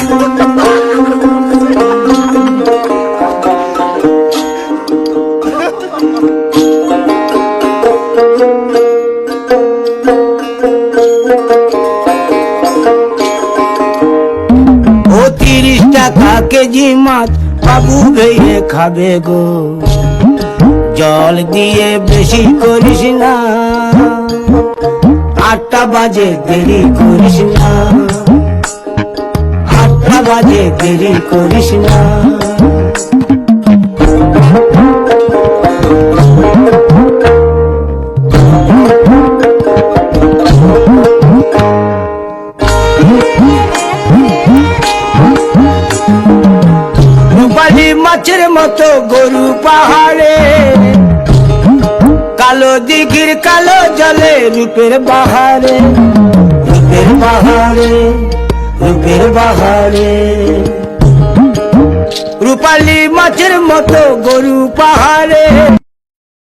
30 টাকা কেজি মাছ বাবু ভেয়ে খাবে গো, জল দিয়ে বেশি করিস না, 8টা বাজে দেরি করিস না, 8টা বাজে দেরি করিস না। রূপালী মাছের মতো গরু পাহাড়ে, কালো দিঘির কালো জলে রূপের বাহারে, রূপের বাহারে, রূপের বাহারে। রূপালী মাছের মতো গরু পাহাড়ে।